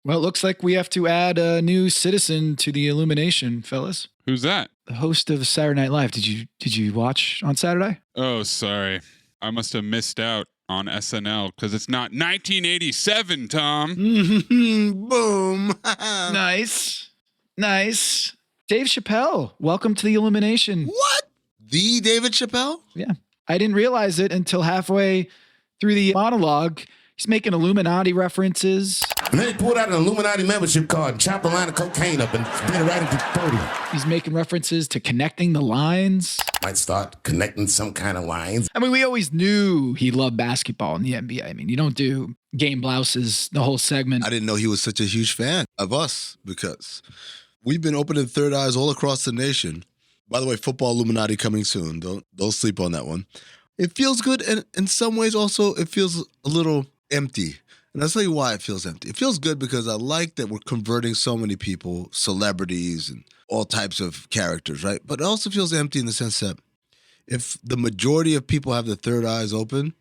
Well, it looks like we have to add a new citizen to the Illumination, fellas. Who's that? The host of Saturday Night Live. Did you watch on Saturday? Oh, sorry. I must have missed out on SNL because it's not 1987, Tom. Boom. Nice. Dave Chappelle, welcome to the Illumination. What? The David Chappelle? Yeah. I didn't realize it until halfway through the monologue. He's making Illuminati references. And then he pulled out an Illuminati membership card and chopped a line of cocaine up and spit it right into 30. He's making references to connecting the lines. Might start connecting some kind of lines. I mean, we always knew he loved basketball in the NBA. I mean, you don't do game blouses the whole segment. I didn't know he was such a huge fan of us because we've been opening third eyes all across the nation. By the way, Football Illuminati coming soon. Don't sleep on that one. It feels good, and in some ways also it feels a little empty. And I'll tell you why it feels empty. It feels good because I like that we're converting so many people, celebrities and all types of characters, right? But it also feels empty in the sense that if the majority of people have their third eyes open,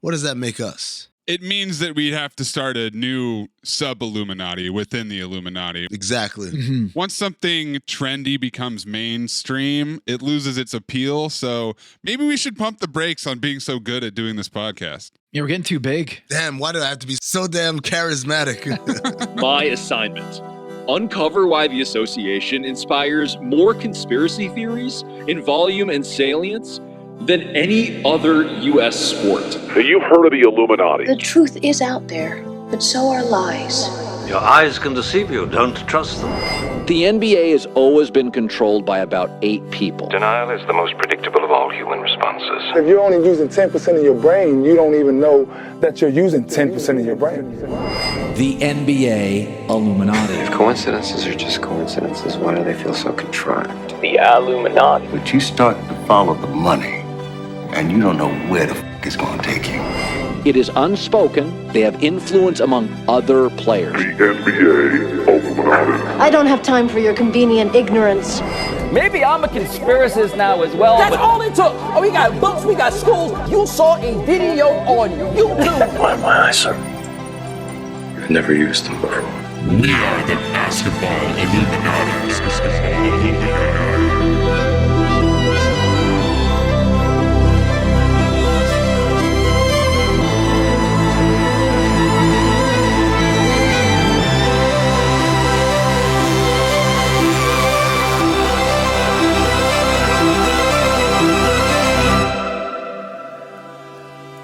what does that make us? It means that we'd have to start a new sub-Illuminati within the Illuminati. Exactly. Mm-hmm. Once something trendy becomes mainstream, it loses its appeal. So maybe we should pump the brakes on being so good at doing this podcast. Yeah, we're getting too big. Damn, why do I have to be so damn charismatic? My assignment. Uncover why the association inspires more conspiracy theories in volume and salience than any other U.S. sport. You've heard of the Illuminati. The truth is out there, but so are lies. Your eyes can deceive you. Don't trust them. The NBA has always been controlled by about 8 people. Denial is the most predictable of all human responses. If you're only using 10% of your brain, you don't even know that you're using 10% of your brain. The NBA Illuminati. If coincidences are just coincidences, why do they feel so contrived? The Illuminati. But you start to follow the money, and you don't know where the f*** it's going to take you. It is unspoken. They have influence among other players. The NBA Illuminati. I don't have time for your convenient ignorance. Maybe I'm a conspiracist now as well. That's all it took. Oh, we got books, we got schools. You saw a video on YouTube. My eyes, sir. I've never used them before. We are the Basketball Illuminati.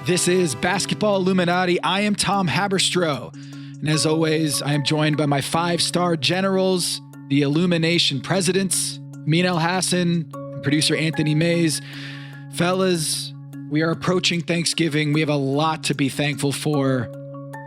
This is Basketball Illuminati. I am Tom Haberstroh. And as always, I am joined by my 5-star generals, the Illumination presidents, Amin El Hassan, and producer Anthony Mays. Fellas, we are approaching Thanksgiving. We have a lot to be thankful for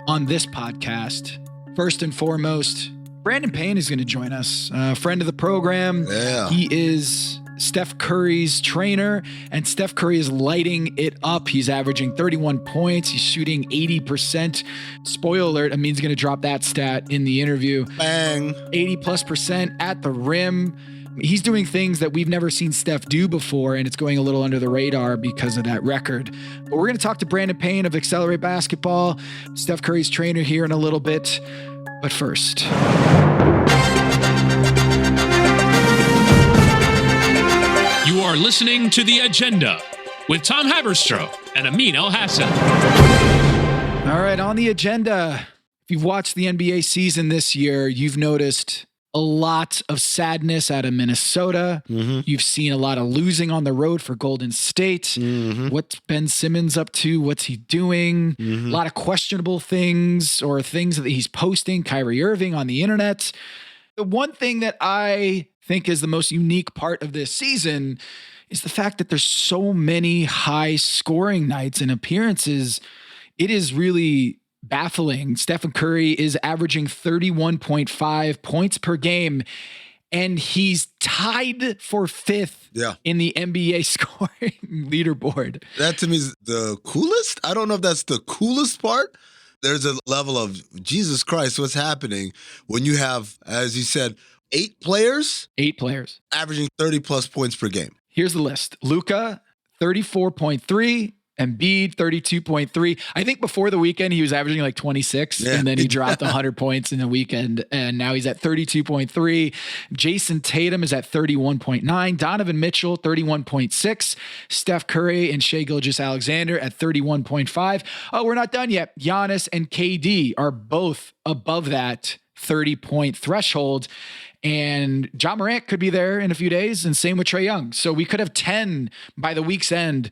on this podcast. First and foremost, Brandon Payne is going to join us, a friend of the program. Yeah. He is Steph Curry's trainer, and Steph Curry is lighting it up. He's averaging 31 points. He's shooting 80%. Spoiler alert, Amin's going to drop that stat in the interview. Bang. 80+% at the rim. He's doing things that we've never seen Steph do before, and it's going a little under the radar because of that record. But we're going to talk to Brandon Payne of Accelerate Basketball, Steph Curry's trainer, here in a little bit. But first, you are listening to The Agenda with Tom Haberstroh and Amin El Hassan. All right, on the agenda, if you've watched the NBA season this year, you've noticed a lot of sadness out of Minnesota. Mm-hmm. You've seen a lot of losing on the road for Golden State. Mm-hmm. What's Ben Simmons up to? What's he doing? Mm-hmm. A lot of questionable things or things that he's posting, Kyrie Irving on the internet. The one thing that I think is the most unique part of this season is the fact that there's so many high scoring nights and appearances. It is really baffling. Stephen Curry is averaging 31.5 points per game, and he's tied for 5th in the NBA scoring leaderboard. That to me is the coolest. I don't know if that's the coolest part. There's a level of Jesus Christ, what's happening when you have, as you said, 8 players? 8 players. Averaging 30 plus points per game. Here's the list. Luka, 34.3. Embiid, 32.3. I think before the weekend, he was averaging like 26, and then he dropped 100 points in the weekend, and now he's at 32.3. Jason Tatum is at 31.9. Donovan Mitchell, 31.6. Steph Curry and Shai Gilgeous-Alexander at 31.5. Oh, we're not done yet. Giannis and KD are both above that 30-point threshold. And John Morant could be there in a few days, and same with Trae Young. So we could have 10 by the week's end.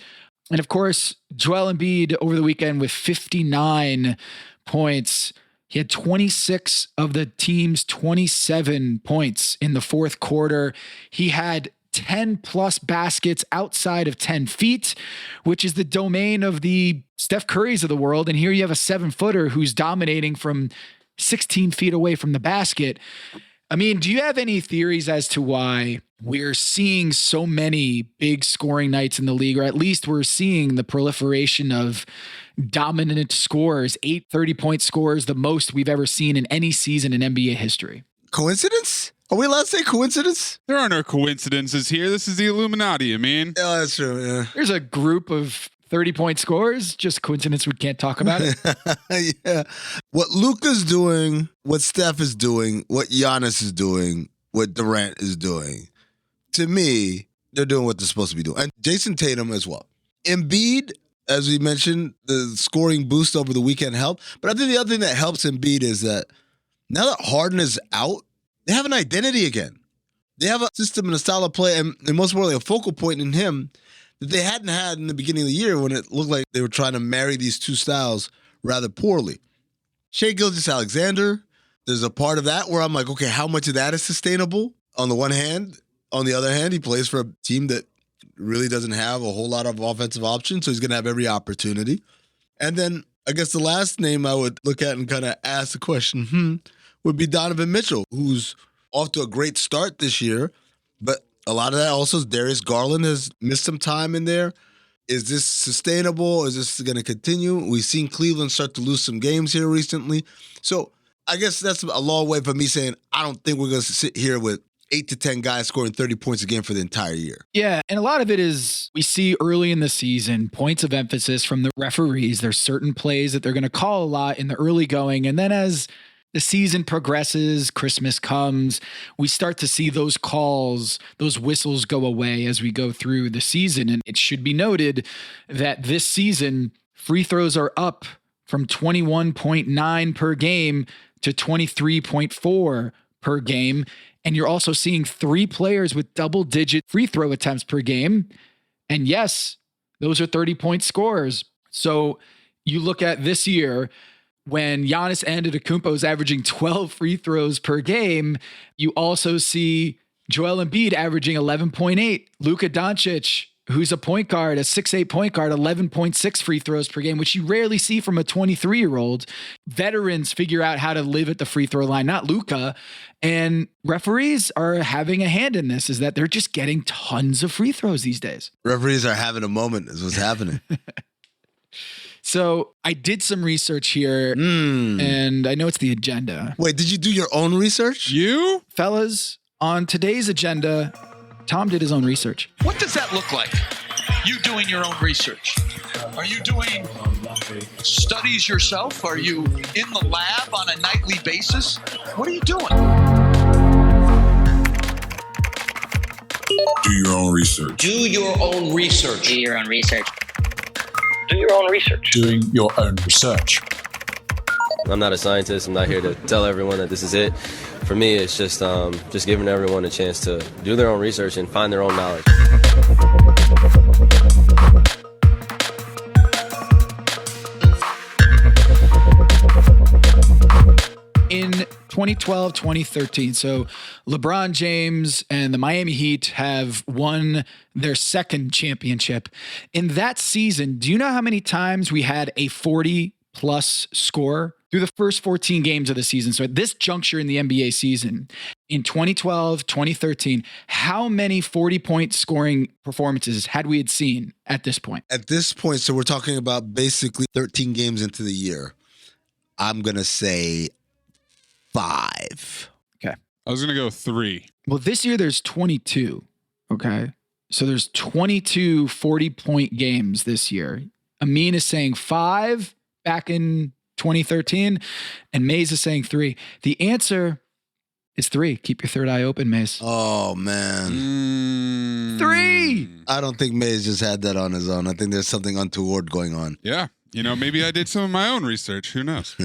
And of course, Joel Embiid over the weekend with 59 points. He had 26 of the team's 27 points in the fourth quarter. He had 10 plus baskets outside of 10 feet, which is the domain of the Steph Currys of the world. And here you have a 7-footer who's dominating from 16 feet away from the basket. I mean, do you have any theories as to why we're seeing so many big scoring nights in the league, or at least we're seeing the proliferation of dominant scores, 8 30-point scores, the most we've ever seen in any season in NBA history? Coincidence? Are we allowed to say coincidence? There are no coincidences here. This is the Illuminati, I mean. Yeah, that's true, yeah. There's a group of 30-point scores, just coincidence we can't talk about it. Yeah. What Luka's doing, what Steph is doing, what Giannis is doing, what Durant is doing, to me, they're doing what they're supposed to be doing. And Jason Tatum as well. Embiid, as we mentioned, the scoring boost over the weekend helped. But I think the other thing that helps Embiid is that now that Harden is out, they have an identity again. They have a system and a style of play, and most importantly, a focal point in him that they hadn't had in the beginning of the year when it looked like they were trying to marry these two styles rather poorly. Shai Gilgeous-Alexander, there's a part of that where I'm like, okay, how much of that is sustainable on the one hand? On the other hand, he plays for a team that really doesn't have a whole lot of offensive options, so he's going to have every opportunity. And then I guess the last name I would look at and kind of ask the question, would be Donovan Mitchell, who's off to a great start this year, but a lot of that also is Darius Garland has missed some time in there. Is this sustainable? Is this going to continue? We've seen Cleveland start to lose some games here recently. So I guess that's a long way from me saying I don't think we're going to sit here with 8 to 10 guys scoring 30 points a game for the entire year. Yeah, and a lot of it is we see early in the season points of emphasis from the referees. There's certain plays that they're going to call a lot in the early going, and then as the season progresses, Christmas comes, we start to see those calls, those whistles go away as we go through the season. And it should be noted that this season, free throws are up from 21.9 per game to 23.4 per game. And you're also seeing 3 players with double-digit free throw attempts per game. And yes, those are 30-point scores. So you look at this year, when Giannis Antetokounmpo is averaging 12 free throws per game, you also see Joel Embiid averaging 11.8. Luka Doncic, who's a point guard, a 6'8" point guard, 11.6 free throws per game, which you rarely see from a 23-year-old. Veterans figure out how to live at the free throw line, not Luka. And referees are having a hand in this, is that they're just getting tons of free throws these days. Referees are having a moment is what's happening. So I did some research here, and I know it's the agenda. Wait, did you do your own research? You? Fellas, on today's agenda, Tom did his own research. What does that look like? You doing your own research? Are you doing studies yourself? Are you in the lab on a nightly basis? What are you doing? Do your own research. Do your own research. Do your own research. Do your own research. Doing your own research. I'm not a scientist. I'm not here to tell everyone that this is it. For me, it's just giving everyone a chance to do their own research and find their own knowledge. In 2012, 2013, so LeBron James and the Miami Heat have won their second championship. In that season, do you know how many times we had a 40-plus score through the first 14 games of the season? So at this juncture in the NBA season, in 2012, 2013, how many 40-point scoring performances had we seen at this point? At this point, so we're talking about basically 13 games into the year. I'm going to say 5. Okay. I was going to go 3. Well, this year there's 22. Okay. So there's 22 40-point games this year. Amin is saying 5 back in 2013, and Maze is saying 3. The answer is 3. Keep your third eye open, Maze. Oh, man. 3! I don't think Maze just had that on his own. I think there's something untoward going on. Yeah. Maybe I did some of my own research. Who knows?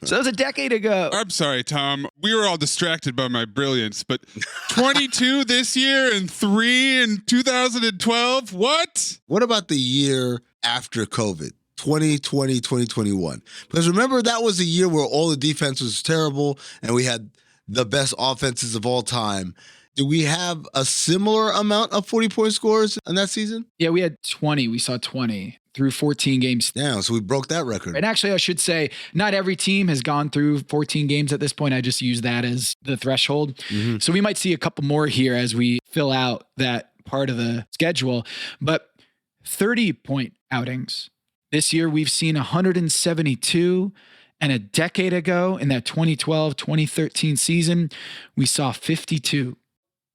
So it was a decade ago. I'm sorry, Tom. We were all distracted by my brilliance, but 22 this year and 3 in 2012? What? What about the year after COVID? 2020, 2021. Because remember, that was a year where all the defense was terrible and we had the best offenses of all time. Do we have a similar amount of 40-point scores in that season? Yeah, we had 20. We saw 20 through 14 games. Yeah, so we broke that record. And actually, I should say, not every team has gone through 14 games at this point. I just use that as the threshold. Mm-hmm. So we might see a couple more here as we fill out that part of the schedule. But 30-point outings. This year, we've seen 172. And a decade ago, in that 2012-2013 season, we saw 52.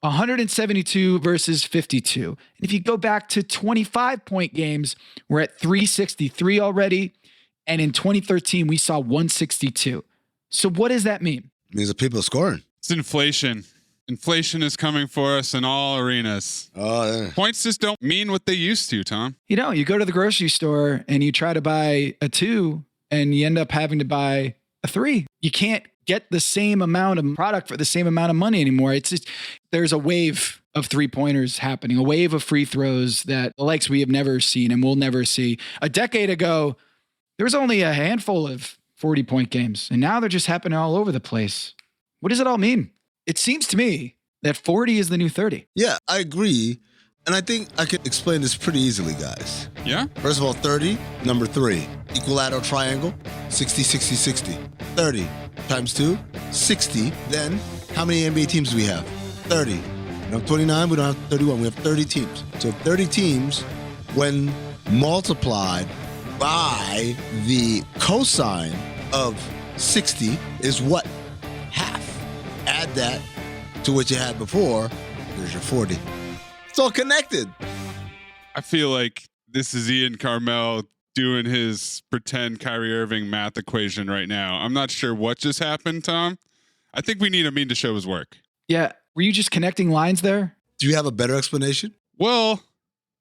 172 versus 52. And if you go back to 25-point games, we're at 363 already. And in 2013, we saw 162. So what does that mean? It means that people are scoring. It's inflation. Inflation is coming for us in all arenas. Oh, yeah. Points just don't mean what they used to, Tom. You go to the grocery store and you try to buy a 2 and you end up having to buy a 3. You can't get the same amount of product for the same amount of money anymore. It's just, there's a wave of 3-pointers happening, a wave of free throws that the likes we have never seen and will never see. A decade ago, there was only a handful of 40-point games, and now they're just happening all over the place. What does it all mean? It seems to me that 40 is the new 30. Yeah, I agree. And I think I can explain this pretty easily, guys. Yeah? First of all, 30, number 3. Equilateral triangle, 60, 60, 60. 30 times 2, 60. Then, how many NBA teams do we have? 30. We don't have 29, we don't have 31. We have 30 teams. So 30 teams, when multiplied by the cosine of 60, is what? Half. Add that to what you had before, there's your 40. It's all connected. I feel like this is Ian Carmel doing his pretend Kyrie Irving math equation right now. I'm not sure what just happened, Tom. I think we need Amin to show his work. Yeah. Were you just connecting lines there? Do you have a better explanation? Well,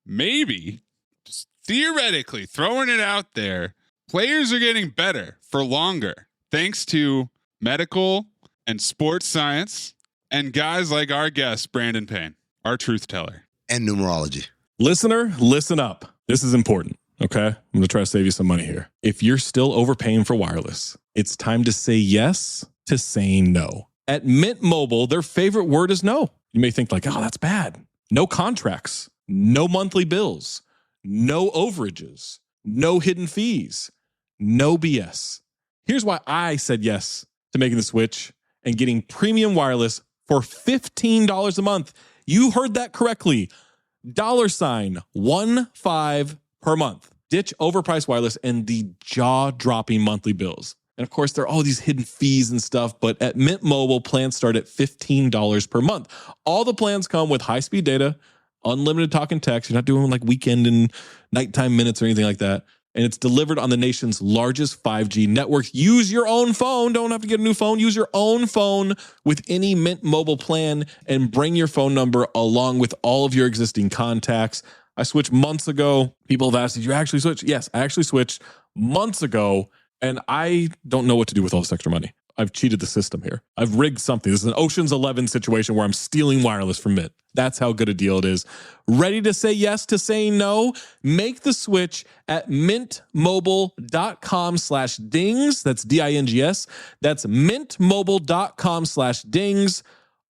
maybe. Just theoretically, throwing it out there. Players are getting better for longer thanks to medical and sports science and guys like our guest, Brandon Payne, our truth teller. And numerology. Listener, listen up. This is important, okay? I'm going to try to save you some money here. If you're still overpaying for wireless, it's time to say yes to saying no. At Mint Mobile, their favorite word is no. You may think like, oh, that's bad. No contracts, no monthly bills, no overages, no hidden fees, no BS. Here's why I said yes to making the switch and getting premium wireless for $15 a month. You heard that correctly. $15 per month. Ditch overpriced wireless and the jaw-dropping monthly bills. And of course, there are all these hidden fees and stuff, but at Mint Mobile, plans start at $15 per month. All the plans come with high-speed data, unlimited talk and text. You're not doing like weekend and nighttime minutes or anything like that. And it's delivered on the nation's largest 5G network. Use your own phone. Don't have to get a new phone. Use your own phone with any Mint Mobile plan and bring your phone number along with all of your existing contacts. I switched months ago. People have asked, did you actually switch? Yes, I actually switched months ago, and I don't know what to do with all this extra money. I've cheated the system here. I've rigged something. This is an Ocean's 11 situation where I'm stealing wireless from Mint. That's how good a deal it is. Ready to say yes to saying no? Make the switch at mintmobile.com/dings. That's D-I-N-G-S. That's mintmobile.com/dings.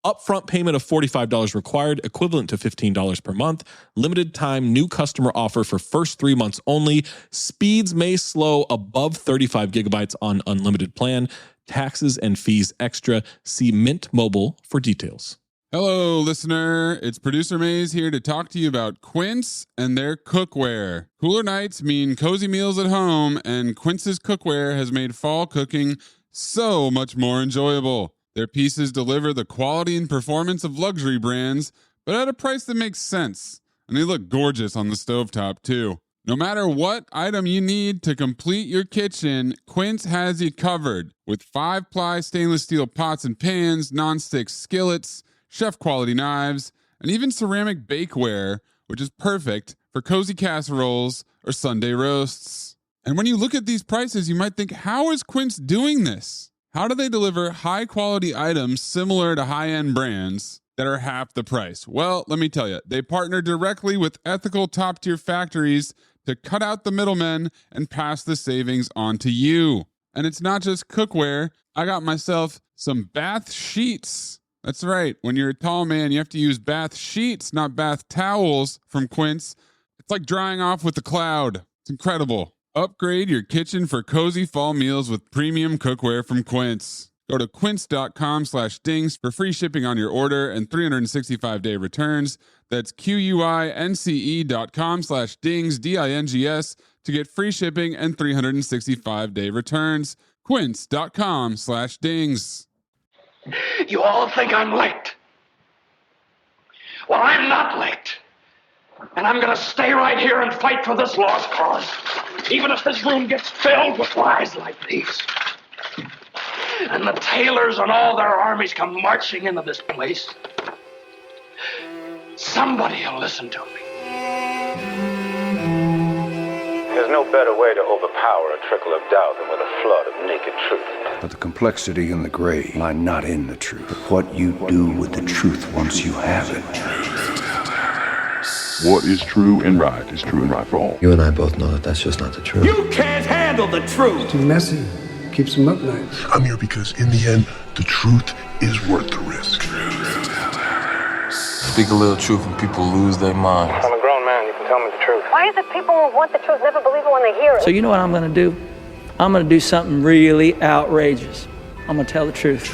Upfront payment of $45 required, equivalent to $15 per month. Limited time new customer offer for first 3 months only. Speeds may slow above 35 gigabytes on unlimited plan. Taxes and fees extra. See Mint Mobile for details. Hello, listener. It's Producer Maze here to talk to you about Quince and their cookware. Cooler nights mean cozy meals at home, and Quince's cookware has made fall cooking so much more enjoyable. Their pieces deliver the quality and performance of luxury brands, but at a price that makes sense. And they look gorgeous on the stovetop, too. No matter what item you need to complete your kitchen, Quince has you covered with 5-ply stainless steel pots and pans, non-stick skillets, chef-quality knives, and even ceramic bakeware, which is perfect for cozy casseroles or Sunday roasts. And when you look at these prices, you might think, how is Quince doing this? How do they deliver high-quality items similar to high-end brands that are half the price? Well, let me tell you, they partner directly with ethical top-tier factories to cut out the middlemen and pass the savings on to you. And it's not just cookware. I got myself some bath sheets. That's right. When you're a tall man, you have to use bath sheets, not bath towels from Quince. It's like drying off with a cloud. It's incredible. Upgrade your kitchen for cozy fall meals with premium cookware from Quince. Go to quince.com/dings for free shipping on your order and 365-day returns. That's QUINCE.com/dings, DINGS, to get free shipping and 365-day returns. Quince.com/dings. You all think I'm late. Well, I'm not late. And I'm going to stay right here and fight for this lost cause, even if this room gets filled with lies like these. And the Taylors and all their armies come marching into this place. Somebody will listen to me. There's no better way to overpower a trickle of doubt than with a flood of naked truth. But the complexity and the gray lie not in the truth, but what you do with the truth once you have it. What is true and right is true and right for all. You and I both know that that's just not the truth. You can't handle the truth. It's too messy. Keeps them up night. I'm here because in the end, the truth is worth the risk. Speak a little truth and people lose their minds. I'm a grown man, you can tell me the truth. Why is it people who want the truth never believe it when they hear it? So you know what I'm going to do? I'm going to do something really outrageous. I'm going to tell the truth.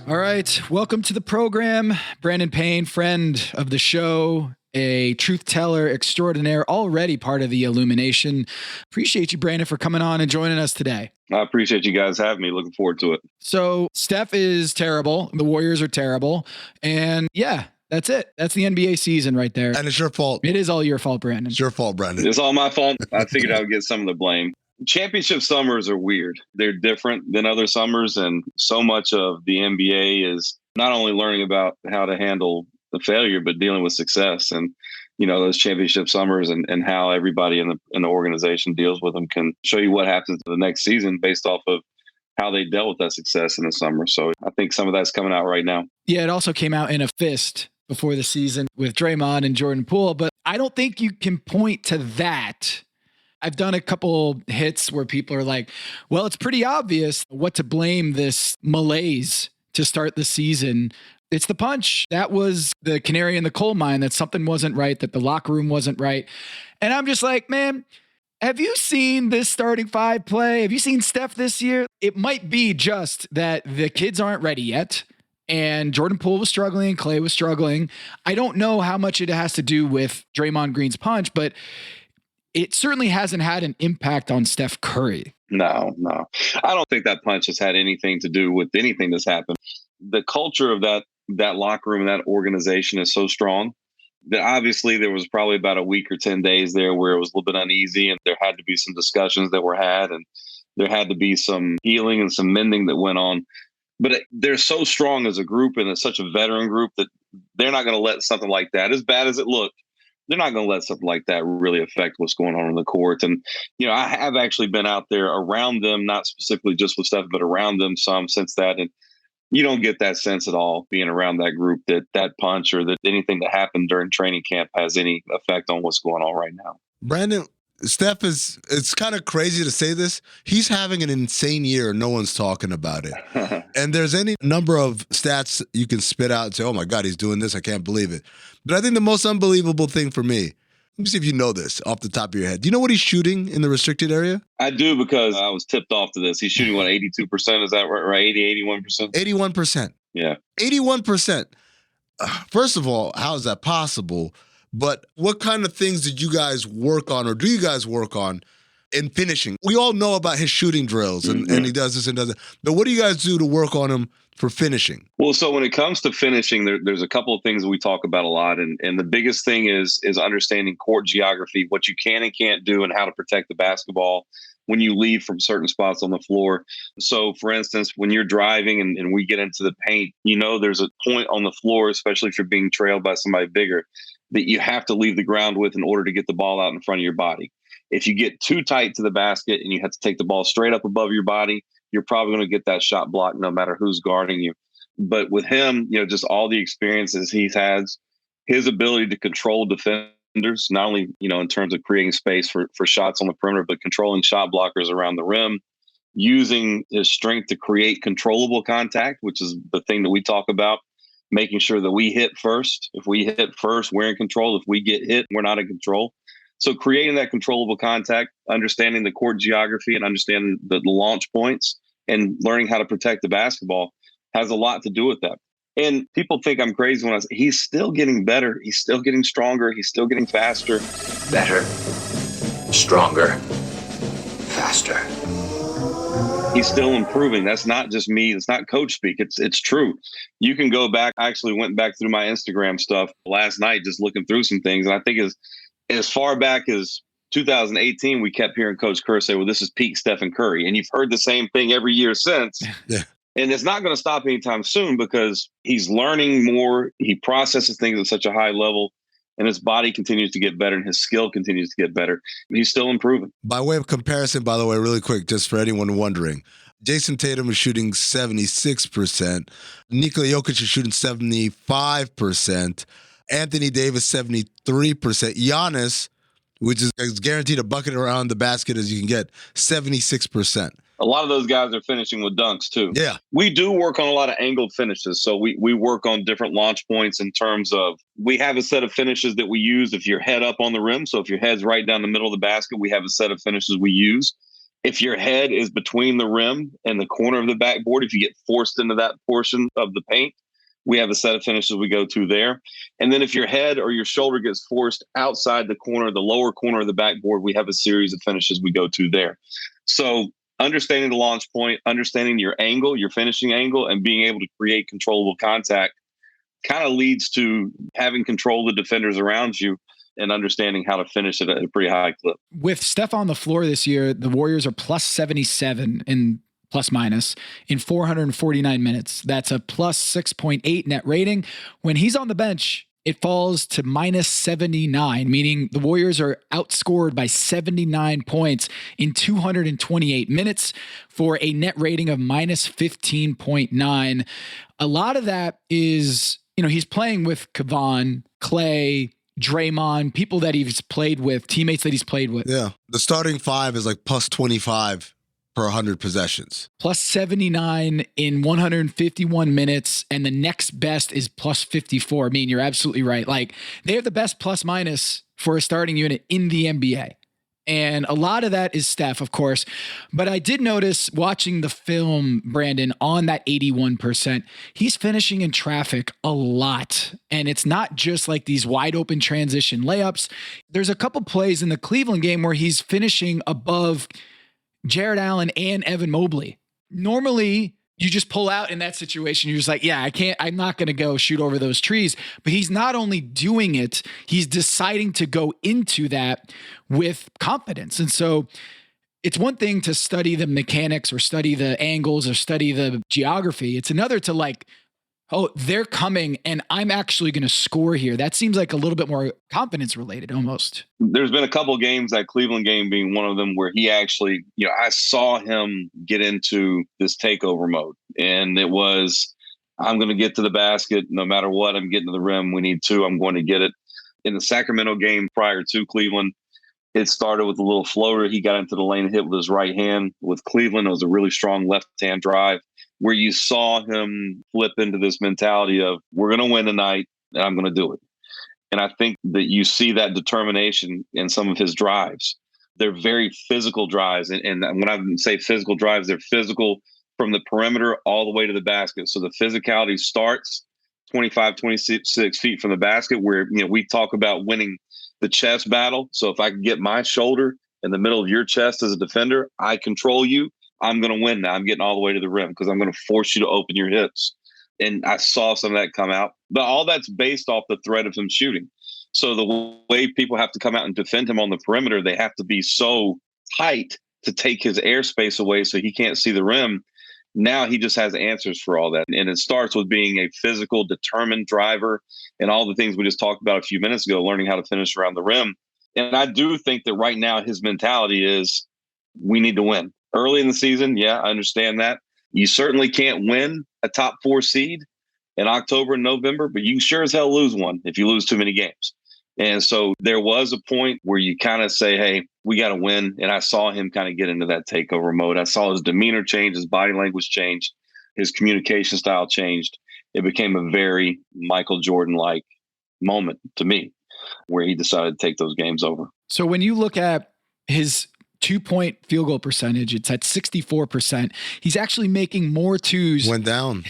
All right, welcome to the program. Brandon Payne, friend of the show, a truth teller extraordinaire, already part of the Illumination. Appreciate you, Brandon, for coming on and joining us today. I appreciate you guys having me. Looking forward to it. So Steph is terrible. The Warriors are terrible. And yeah, that's it. That's the NBA season right there. And it's your fault. It is all your fault, Brandon. It's your fault, Brandon. It's all my fault. I figured I would get some of the blame. Championship summers are weird. They're different than other summers. And so much of the NBA is not only learning about how to handle the failure, but dealing with success. And, you know, those championship summers and how everybody in the organization deals with them can show you what happens to the next season based off of how they dealt with that success in the summer. So I think some of that's coming out right now. Yeah, it also came out in a fist before the season with Draymond and Jordan Poole, but I don't think you can point to that. I've done a couple hits where people are like, well, it's pretty obvious what to blame this malaise to start the season. It's the punch. That was the canary in the coal mine, that something wasn't right, that the locker room wasn't right. And I'm just like, man, have you seen this starting five play? Have you seen Steph this year? It might be just that the kids aren't ready yet. And Jordan Poole was struggling. Clay was struggling. I don't know how much it has to do with Draymond Green's punch, but it certainly hasn't had an impact on Steph Curry. No. I don't think that punch has had anything to do with anything that's happened. The culture of that locker room and that organization is so strong that obviously there was probably about a week or 10 days there where it was a little bit uneasy and there had to be some discussions that were had and there had to be some healing and some mending that went on. But they're so strong as a group and it's such a veteran group that they're not going to let something like that, as bad as it looked, they're not going to let something like that really affect what's going on in the court. And, you know, I have actually been out there around them, not specifically just with Steph, but around them some since that. And you don't get that sense at all being around that group that punch or that anything that happened during training camp has any effect on what's going on right now. Brandon, Steph it's kind of crazy to say this. He's having an insane year. No one's talking about it. And there's any number of stats you can spit out and say, oh my God, he's doing this. I can't believe it. But I think the most unbelievable thing for me, let me see if you know this off the top of your head. Do you know what he's shooting in the restricted area? I do, because I was tipped off to this. He's shooting, 82%? Is that right? 80, 81%? 81%. Yeah. 81%. First of all, how is that possible? But what kind of things did you guys work on, or do you guys work on in finishing? We all know about his shooting drills and he does this and does that. But what do you guys do to work on him for finishing? Well, so when it comes to finishing, there's a couple of things that we talk about a lot. And the biggest thing is understanding court geography, what you can and can't do, and how to protect the basketball when you leave from certain spots on the floor. So, for instance, when you're driving and we get into the paint, there's a point on the floor, especially if you're being trailed by somebody bigger, that you have to leave the ground with in order to get the ball out in front of your body. If you get too tight to the basket and you have to take the ball straight up above your body, you're probably going to get that shot blocked no matter who's guarding you. But with him, just all the experiences he's had, his ability to control defenders, not only, in terms of creating space for shots on the perimeter, but controlling shot blockers around the rim, using his strength to create controllable contact, which is the thing that we talk about, making sure that we hit first. If we hit first, we're in control. If we get hit, we're not in control. So creating that controllable contact, understanding the court geography and understanding the launch points and learning how to protect the basketball has a lot to do with that. And people think I'm crazy when I say he's still getting better. He's still getting stronger. He's still getting faster. Better, stronger, faster. He's still improving. That's not just me. It's not coach speak. It's true. You can go back. I actually went back through my Instagram stuff last night, just looking through some things. And I think as far back as 2018, we kept hearing Coach Kerr say, well, this is peak Stephen Curry. And you've heard the same thing every year since. Yeah. And it's not going to stop anytime soon because he's learning more. He processes things at such a high level, and his body continues to get better and his skill continues to get better. He's still improving. By way of comparison, by the way, really quick, just for anyone wondering, Jason Tatum is shooting 76%. Nikola Jokic is shooting 75%. Anthony Davis, 73%. Giannis, which is as guaranteed a bucket around the basket as you can get, 76%. A lot of those guys are finishing with dunks too. Yeah. We do work on a lot of angled finishes. So we work on different launch points in terms of, we have a set of finishes that we use if your head up on the rim. So if your head's right down the middle of the basket, we have a set of finishes we use. If your head is between the rim and the corner of the backboard, if you get forced into that portion of the paint, we have a set of finishes we go to there. And then if your head or your shoulder gets forced outside the corner, the lower corner of the backboard, we have a series of finishes we go to there. So understanding the launch point, understanding your angle, your finishing angle, and being able to create controllable contact kind of leads to having control of the defenders around you and understanding how to finish it at a pretty high clip. With Steph on the floor this year, the Warriors are plus 77 in plus minus in 449 minutes. That's a plus 6.8 net rating. When he's on the bench, it falls to minus 79, meaning the Warriors are outscored by 79 points in 228 minutes for a net rating of minus 15.9. A lot of that is, he's playing with Kevon, Clay, Draymond, people that he's played with, teammates that he's played with. Yeah. The starting five is like plus 25 per 100 possessions. Plus 79 in 151 minutes, and the next best is plus 54. I mean, you're absolutely right. Like, they have the best plus minus for a starting unit in the NBA. And a lot of that is Steph, of course. But I did notice watching the film, Brandon, on that 81%, he's finishing in traffic a lot. And it's not just like these wide open transition layups. There's a couple plays in the Cleveland game where he's finishing above Jared Allen and Evan Mobley. Normally, you just pull out in that situation. You're just like, yeah, I'm not going to go shoot over those trees. But he's not only doing it, he's deciding to go into that with confidence. And so it's one thing to study the mechanics or study the angles or study the geography. It's another to like, oh, they're coming and I'm actually going to score here. That seems like a little bit more confidence related almost. There's been a couple of games, that Cleveland game being one of them, where he actually, I saw him get into this takeover mode. And it was, I'm going to get to the basket no matter what. I'm getting to the rim. We need two. I'm going to get it. In the Sacramento game prior to Cleveland, it started with a little floater. He got into the lane and hit with his right hand. With Cleveland, it was a really strong left-hand drive where you saw him flip into this mentality of, we're going to win tonight and I'm going to do it. And I think that you see that determination in some of his drives. They're very physical drives. And when I say physical drives, they're physical from the perimeter all the way to the basket. So the physicality starts 25, 26 feet from the basket, where, we talk about winning the chess battle. So if I can get my shoulder in the middle of your chest as a defender, I control you. I'm going to win now. I'm getting all the way to the rim because I'm going to force you to open your hips. And I saw some of that come out. But all that's based off the threat of him shooting. So the way people have to come out and defend him on the perimeter, they have to be so tight to take his airspace away so he can't see the rim. Now he just has answers for all that. And it starts with being a physical, determined driver and all the things we just talked about a few minutes ago, learning how to finish around the rim. And I do think that right now his mentality is we need to win. Early in the season, yeah, I understand that. You certainly can't win a top 4 seed in October and November, but you sure as hell lose one if you lose too many games. And so there was a point where you kind of say, hey, we got to win. And I saw him kind of get into that takeover mode. I saw his demeanor change, his body language changed, his communication style changed. It became a very Michael Jordan-like moment to me where he decided to take those games over. So when you look at his 2-point field goal percentage, it's at 64%. He's actually making more twos. Went down.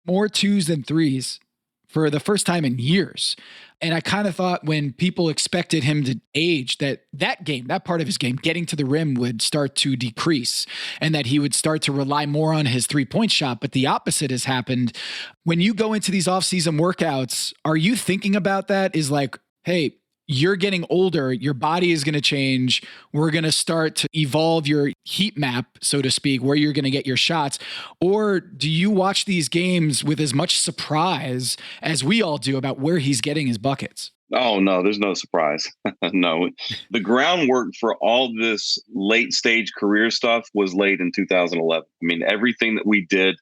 More twos than threes for the first time in years. And I kind of thought when people expected him to age, that game, that part of his game, getting to the rim would start to decrease and that he would start to rely more on his 3-point shot. But the opposite has happened. When you go into these off-season workouts, are you thinking about that? Is like, hey, you're getting older, your body is going to change. We're going to start to evolve your heat map, so to speak, where you're going to get your shots. Or do you watch these games with as much surprise as we all do about where he's getting his buckets? Oh, no, there's no surprise. No, the groundwork for all this late stage career stuff was laid in 2011. I mean, everything that we did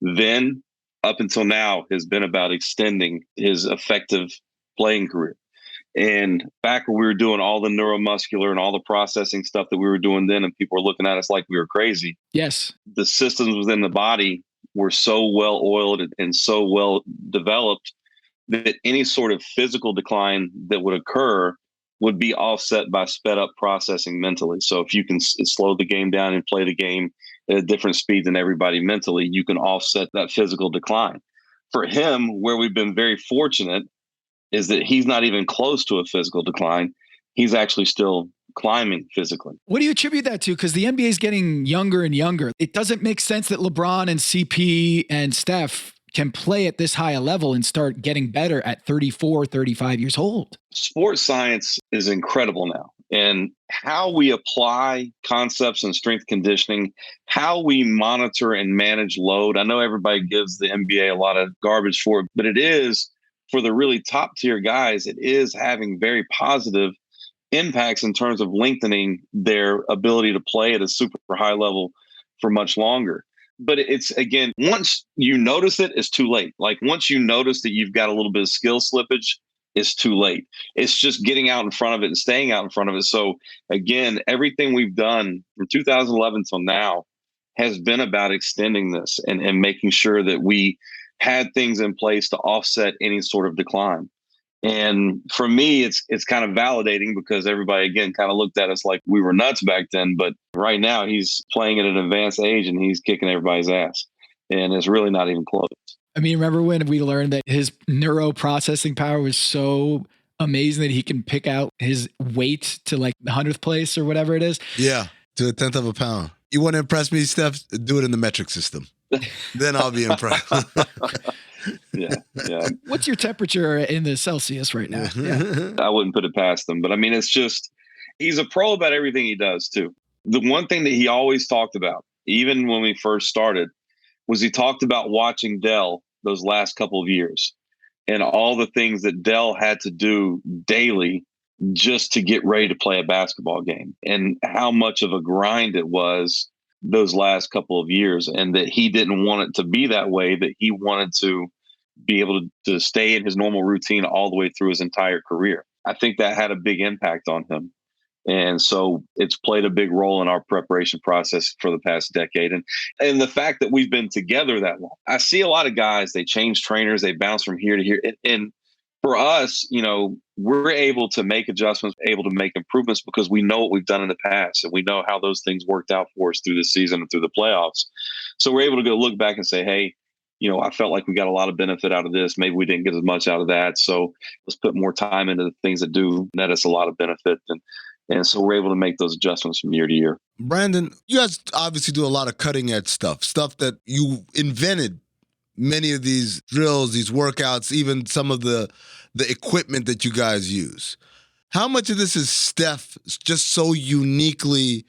then up until now has been about extending his effective playing career. And back when we were doing all the neuromuscular and all the processing stuff that we were doing then, and people were looking at us like we were crazy. Yes. The systems within the body were so well oiled and so well developed that any sort of physical decline that would occur would be offset by sped up processing mentally. So if you can slow the game down and play the game at a different speed than everybody mentally, you can offset that physical decline. For him, where we've been very fortunate is that he's not even close to a physical decline. He's actually still climbing physically. What do you attribute that to? Because the NBA is getting younger and younger. It doesn't make sense that LeBron and CP and Steph can play at this high a level and start getting better at 34, 35 years old. Sports science is incredible now. And how we apply concepts and strength conditioning, how we monitor and manage load. I know everybody gives the NBA a lot of garbage for it, but it is, for the really top tier guys, it is having very positive impacts in terms of lengthening their ability to play at a super high level for much longer. But it's, again, once you notice it, it's too late. Like once you notice that you've got a little bit of skill slippage, it's too late. It's just getting out in front of it and staying out in front of it. So again, everything we've done from 2011 till now has been about extending this and making sure that we had things in place to offset any sort of decline. And for me, it's kind of validating because everybody, again, kind of looked at us like we were nuts back then. But right now he's playing at an advanced age and he's kicking everybody's ass. And it's really not even close. I mean, remember when we learned that his neuro processing power was so amazing that he can pick out his weight to like the 100th place or whatever it is? Yeah, to a 10th of a pound. You want to impress me, Steph? Do it in the metric system. Then I'll be impressed. Yeah. What's your temperature in the Celsius right now? Yeah. I wouldn't put it past him, but I mean, it's just, he's a pro about everything he does too. The one thing that he always talked about, even when we first started, was he talked about watching Dell those last couple of years and all the things that Dell had to do daily just to get ready to play a basketball game and how much of a grind it was those last couple of years, and that he didn't want it to be that way, that he wanted to be able to stay in his normal routine all the way through his entire career. I think that had a big impact on him. And so it's played a big role in our preparation process for the past decade. And the fact that we've been together that long, I see a lot of guys, they change trainers, they bounce from here to here. And for us, you know, we're able to make adjustments, able to make improvements because we know what we've done in the past and we know how those things worked out for us through the season and through the playoffs. So we're able to go look back and say, hey, you know, I felt like we got a lot of benefit out of this. Maybe we didn't get as much out of that. So let's put more time into the things that do net us a lot of benefit. And And so we're able to make those adjustments from year to year. Brandon, you guys obviously do a lot of cutting edge stuff that you invented. Many of these drills, these workouts, even some of the equipment that you guys use. How much of this is Steph just so uniquely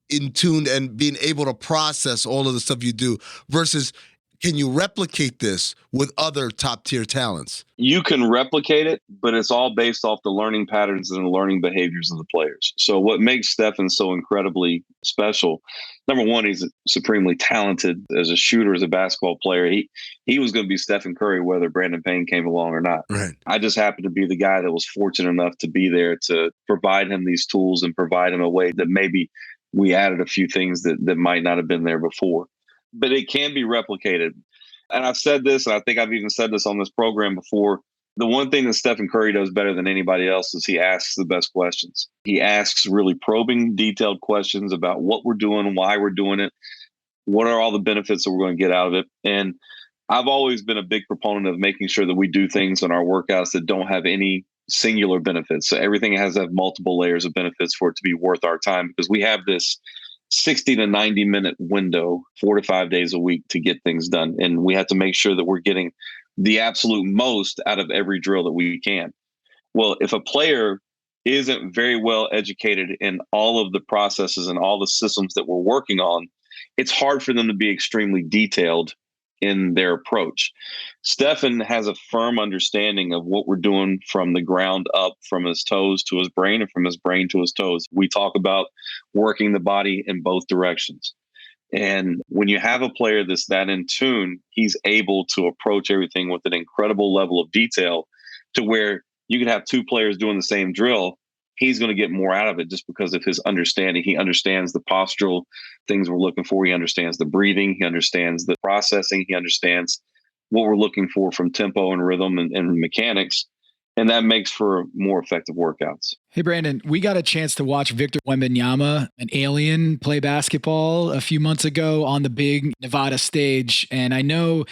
in tune and being able to process all of the stuff you do versus can you replicate this with other top tier talents? You can replicate it, but it's all based off the learning patterns and the learning behaviors of the players. So what makes Stephen so incredibly special, number one, he's supremely talented as a shooter, as a basketball player. He was going to be Stephen Curry, whether Brandon Payne came along or not. Right. I just happened to be the guy that was fortunate enough to be there to provide him these tools and provide him a way that maybe we added a few things that might not have been there before. But it can be replicated. And I've said this, and I think I've even said this on this program before. The one thing that Stephen Curry does better than anybody else is he asks the best questions. He asks really probing, detailed questions about what we're doing, why we're doing it, what are all the benefits that we're going to get out of it. And I've always been a big proponent of making sure that we do things in our workouts that don't have any singular benefits. So everything has to have multiple layers of benefits for it to be worth our time, because we have this 60 to 90 minute window, 4 to 5 days a week to get things done. And we have to make sure that we're getting the absolute most out of every drill that we can. Well, if a player isn't very well educated in all of the processes and all the systems that we're working on, it's hard for them to be extremely detailed in their approach. Stephen has a firm understanding of what we're doing from the ground up, from his toes to his brain and from his brain to his toes. We talk about working the body in both directions. And when you have a player that's that in tune, he's able to approach everything with an incredible level of detail to where you could have two players doing the same drill. He's going to get more out of it just because of his understanding. He understands the postural things we're looking for. He understands the breathing. He understands the processing. He understands what we're looking for from tempo and rhythm and mechanics. And that makes for more effective workouts. Hey, Brandon, we got a chance to watch Victor Wembanyama, an alien, play basketball a few months ago on the big Nevada stage. And I know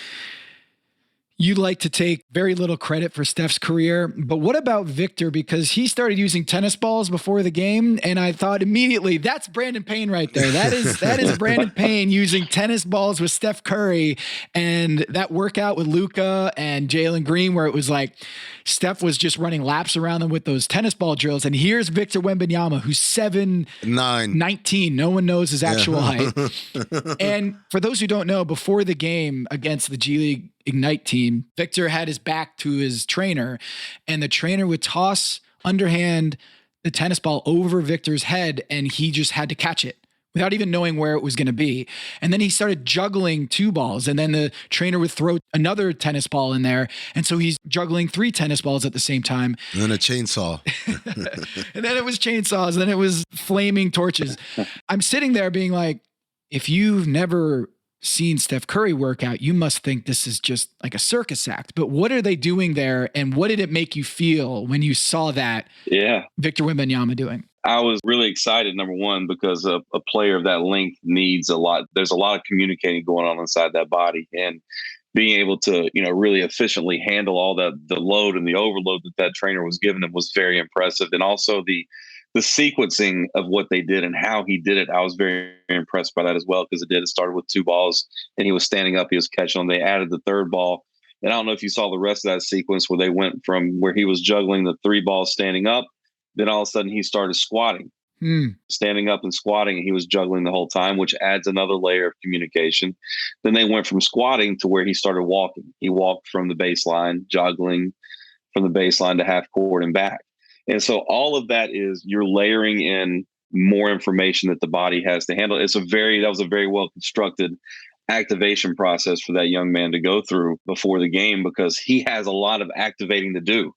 you like to take very little credit for Steph's career, but what about Victor? Because he started using tennis balls before the game, and I thought immediately, that's Brandon Payne right there. That is Brandon Payne using tennis balls with Steph Curry, and that workout with Luka and Jalen Green, where it was like Steph was just running laps around them with those tennis ball drills, and here's Victor Wembanyama, who's 7'19". No one knows his actual height. And for those who don't know, before the game against the G League Ignite team, Victor had his back to his trainer, and the trainer would toss underhand the tennis ball over Victor's head, and he just had to catch it without even knowing where it was going to be. And then he started juggling 2 balls, and then the trainer would throw another tennis ball in there, and so he's juggling 3 tennis balls at the same time. And then a chainsaw. And then it was chainsaws, and then it was flaming torches. I'm sitting there being like, if you've never seen Steph Curry work out, you must think this is just like a circus act. But what are they doing there, and what did it make you feel when you saw that Victor Wembanyama doing? I was really excited, number one, because a player of that length needs a lot. There's a lot of communicating going on inside that body, and being able to, really efficiently handle all the load and the overload that trainer was giving him was very impressive. And also the sequencing of what they did and how he did it, I was very impressed by that as well, because it started with 2 balls and he was standing up, he was catching them. They added the 3rd ball. And I don't know if you saw the rest of that sequence where they went from where he was juggling the 3 balls standing up, then all of a sudden he started squatting, standing up and squatting, and he was juggling the whole time, which adds another layer of communication. Then they went from squatting to where he started walking. He walked from the baseline, juggling from the baseline to half court and back. And so all of that is you're layering in more information that the body has to handle. That was a very well constructed activation process for that young man to go through before the game, because he has a lot of activating to do.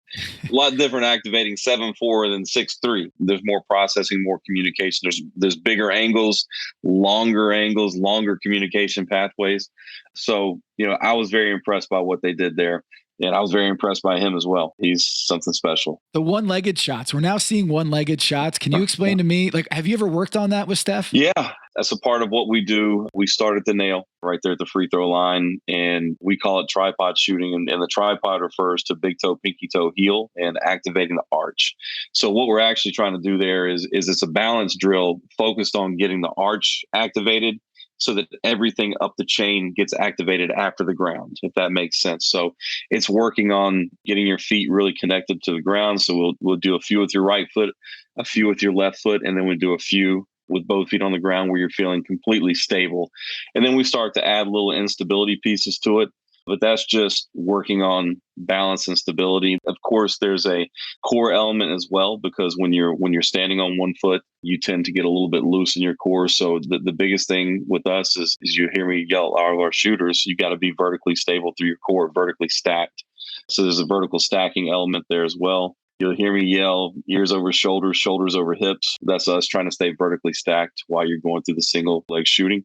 A lot different activating 7'4" than 6'3". There's more processing, more communication. There's bigger angles, longer communication pathways. So, I was very impressed by what they did there. And I was very impressed by him as well. He's something special. The one-legged shots. We're now seeing one-legged shots. Can you explain to me, like, have you ever worked on that with Steph? Yeah, that's a part of what we do. We start at the nail right there at the free throw line, and we call it tripod shooting. And the tripod refers to big toe, pinky toe, heel, and activating the arch. So what we're actually trying to do there is it's a balance drill focused on getting the arch activated, so that everything up the chain gets activated after the ground, if that makes sense. So it's working on getting your feet really connected to the ground. So we'll do a few with your right foot, a few with your left foot, and then we'll do a few with both feet on the ground where you're feeling completely stable. And then we start to add little instability pieces to it. But that's just working on balance and stability. Of course, there's a core element as well, because when you're standing on one foot, you tend to get a little bit loose in your core. So the biggest thing with us is you hear me yell, all of our shooters, you got to be vertically stable through your core, vertically stacked. So there's a vertical stacking element there as well. You'll hear me yell, ears over shoulders, shoulders over hips. That's us trying to stay vertically stacked while you're going through the single leg shooting.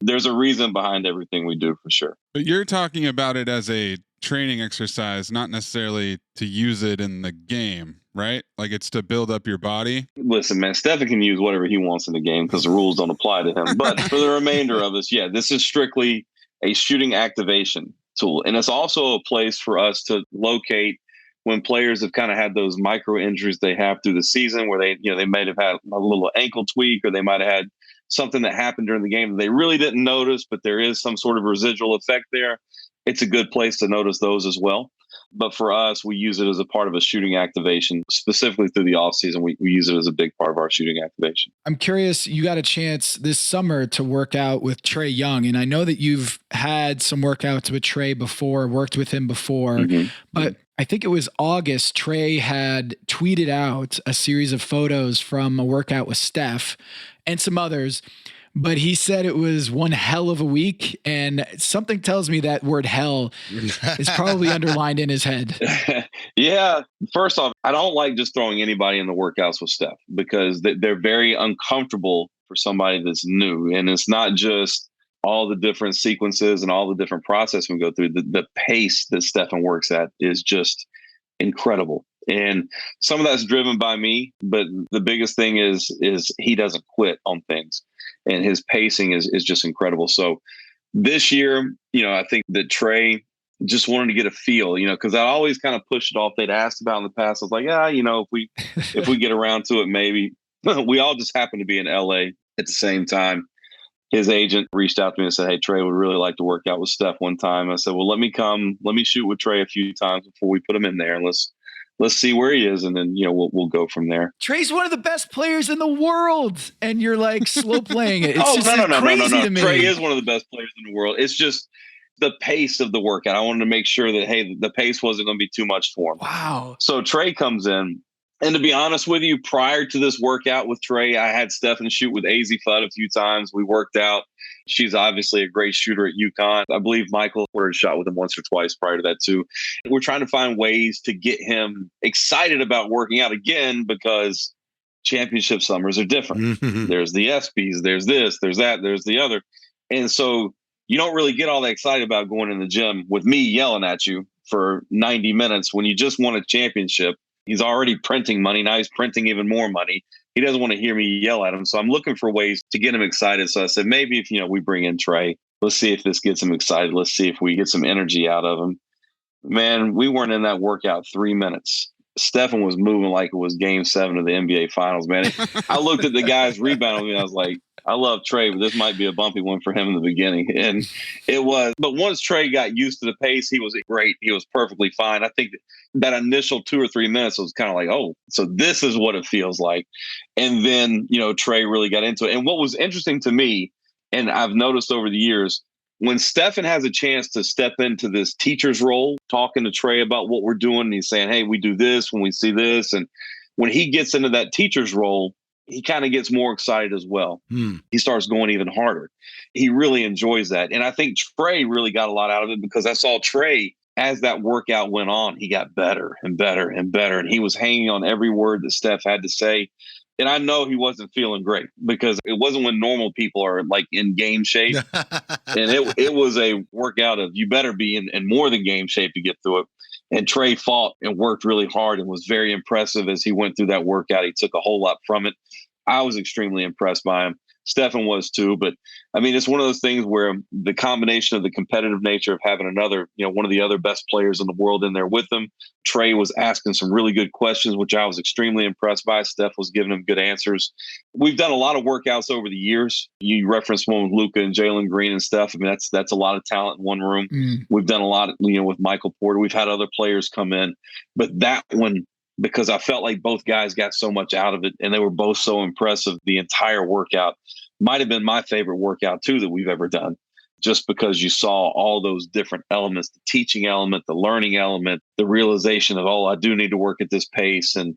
There's a reason behind everything we do, for sure. But you're talking about it as a training exercise, not necessarily to use it in the game, right? Like, it's to build up your body. Listen, man, Stephen can use whatever he wants in the game because the rules don't apply to him. But for the remainder of us, yeah, this is strictly a shooting activation tool. And it's also a place for us to locate when players have kind of had those micro injuries they have through the season, where they might have had a little ankle tweak, or they might have had something that happened during the game that they really didn't notice, but there is some sort of residual effect there. It's a good place to notice those as well. But for us, we use it as a part of a shooting activation, specifically through the off season. We use it as a big part of our shooting activation. I'm curious, you got a chance this summer to work out with Trae Young. And I know that you've had some workouts with Trae before, worked with him before, but I think it was August, Trae had tweeted out a series of photos from a workout with Steph and some others, but he said it was one hell of a week. And something tells me that word hell is probably underlined in his head. Yeah. First off, I don't like just throwing anybody in the workouts with Steph, because they're very uncomfortable for somebody that's new. And it's not just all the different sequences and all the different process we go through. The pace that Stephen works at is just incredible. And some of that's driven by me, but the biggest thing is he doesn't quit on things, and his pacing is just incredible. So this year, I think that Trae just wanted to get a feel, because I always kind of pushed it off. They'd asked about in the past. I was like, if we get around to it, maybe. We all just happened to be in LA at the same time. His agent reached out to me and said, hey, Trae would really like to work out with Steph one time. I said, well, let me shoot with Trae a few times before we put him in there, and let's see where he is. And then, we'll go from there. Trae's one of the best players in the world, and you're like slow playing it. It's no. to me. Trae is one of the best players in the world. It's just the pace of the workout. I wanted to make sure that, hey, the pace wasn't going to be too much for him. Wow. So Trae comes in. And to be honest with you, prior to this workout with Trae, I had Stephen shoot with AZ Fudd a few times. We worked out. She's obviously a great shooter at UConn. I believe Michael ordered a shot with him once or twice prior to that too. We're trying to find ways to get him excited about working out again, because championship summers are different. There's the ESPYs, there's this, there's that, there's the other. And so you don't really get all that excited about going in the gym with me yelling at you for 90 minutes when you just won a championship. He's already printing money. Now he's printing even more money. He doesn't want to hear me yell at him. So I'm looking for ways to get him excited. So I said, maybe if, we bring in Trae, let's see if this gets him excited. Let's see if we get some energy out of him. Man, we weren't in that workout 3 minutes. Stephen was moving like it was game 7 of the NBA finals, man. I looked at the guy's rebound and I was like, I love Trae, but this might be a bumpy one for him in the beginning. And it was. But once Trae got used to the pace, he was great. He was perfectly fine. I think that initial 2 or 3 minutes was kind of like, oh, so this is what it feels like. And then, Trae really got into it. And what was interesting to me, and I've noticed over the years, when Stephen has a chance to step into this teacher's role, talking to Trae about what we're doing, and he's saying, hey, we do this when we see this. And when he gets into that teacher's role, he kind of gets more excited as well. He starts going even harder. He really enjoys that. And I think Trae really got a lot out of it, because I saw Trae, as that workout went on, he got better and better and better. And he was hanging on every word that Steph had to say. And I know he wasn't feeling great, because it wasn't when normal people are like in game shape. And it was a workout of, you better be in more than game shape to get through it. And Trae fought and worked really hard and was very impressive as he went through that workout. He took a whole lot from it. I was extremely impressed by him. Stephen was too, but I mean, it's one of those things where the combination of the competitive nature of having another, one of the other best players in the world in there with them. Trae was asking some really good questions, which I was extremely impressed by. Steph was giving him good answers. We've done a lot of workouts over the years. You referenced one with Luka and Jalen Green and stuff. I mean, that's a lot of talent in one room. We've done a lot, with Michael Porter. We've had other players come in, but that one, because I felt like both guys got so much out of it and they were both so impressive. The entire workout might have been my favorite workout too that we've ever done, just because you saw all those different elements, the teaching element, the learning element, the realization of, I do need to work at this pace. And